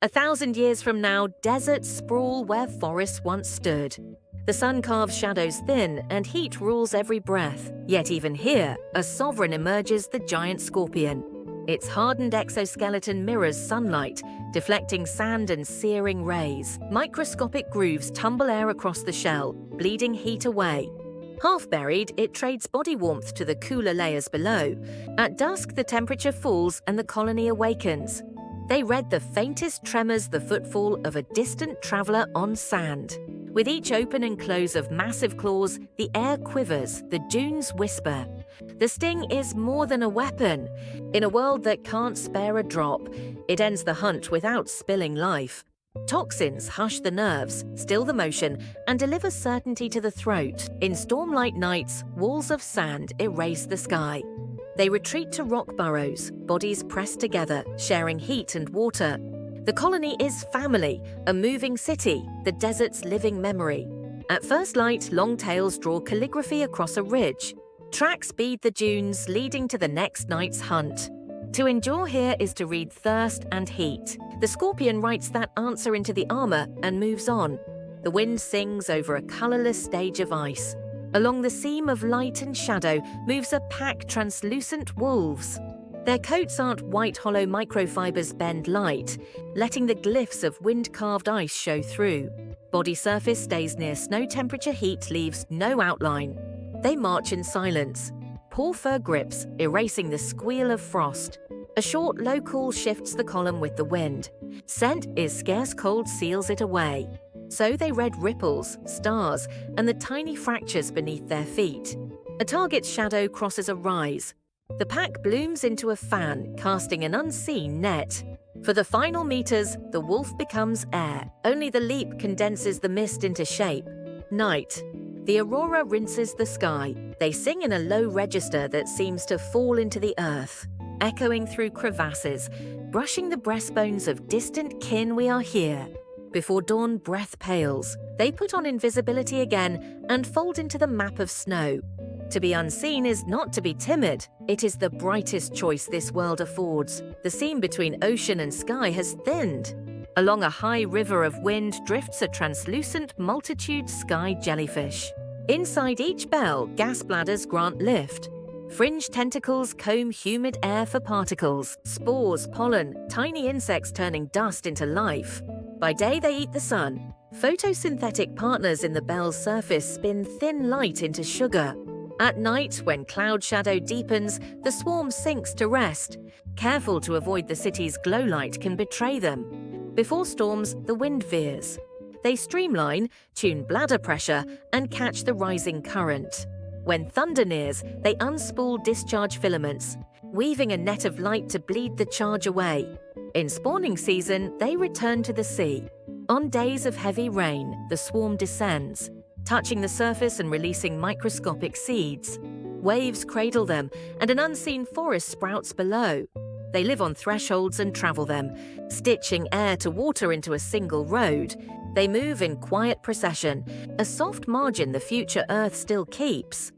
1,000 years from now, deserts sprawl where forests once stood. The sun carves shadows thin, and heat rules every breath. Yet even here, a sovereign emerges, the giant scorpion. Its hardened exoskeleton mirrors sunlight, deflecting sand and searing rays. Microscopic grooves tumble air across the shell, bleeding heat away. Half buried, it trades body warmth to the cooler layers below. At dusk, the temperature falls and the colony awakens. They read the faintest tremors, the footfall of a distant traveler on sand. With each open and close of massive claws, the air quivers, the dunes whisper. The sting is more than a weapon. In a world that can't spare a drop, it ends the hunt without spilling life. Toxins hush the nerves, still the motion, and deliver certainty to the throat. In storm-like nights, walls of sand erase the sky. They retreat to rock burrows, bodies pressed together, sharing heat and water. The colony is family, a moving city, the desert's living memory. At first light, long tails draw calligraphy across a ridge. Tracks bead the dunes, leading to the next night's hunt. To endure here is to read thirst and heat. The scorpion writes that answer into the armor and moves on. The wind sings over a colorless stage of ice. Along the seam of light and shadow moves a pack translucent wolves. Their coats aren't white hollow microfibers bend light, letting the glyphs of wind-carved ice show through. Body surface stays near snow temperature, heat leaves no outline. They march in silence. Paw fur grips, erasing the squeal of frost. A short low call shifts the column with the wind. Scent is scarce, cold seals it away. So they read ripples, stars, and the tiny fractures beneath their feet. A target's shadow crosses a rise. The pack blooms into a fan, casting an unseen net. For the final meters, the wolf becomes air. Only the leap condenses the mist into shape. Night. The aurora rinses the sky. They sing in a low register that seems to fall into the earth, echoing through crevasses, brushing the breastbones of distant kin. We are here. Before dawn, breath pales. They put on invisibility again and fold into the map of snow. To be unseen is not to be timid. It is the brightest choice this world affords. The seam between ocean and sky has thinned. Along a high river of wind drifts a translucent multitude sky jellyfish. Inside each bell, gas bladders grant lift. Fringed tentacles comb humid air for particles, spores, pollen, tiny insects turning dust into life. By day, they eat the sun. Photosynthetic partners in the bell's surface spin thin light into sugar. At night, when cloud shadow deepens, the swarm sinks to rest. Careful to avoid the city's glow light can betray them. Before storms, the wind veers. They streamline, tune bladder pressure, and catch the rising current. When thunder nears, they unspool discharge filaments, weaving a net of light to bleed the charge away. In spawning season, they return to the sea. On days of heavy rain, the swarm descends, touching the surface and releasing microscopic seeds. Waves cradle them, and an unseen forest sprouts below. They live on thresholds and travel them, stitching air to water into a single road. They move in quiet procession, a soft margin the future Earth still keeps.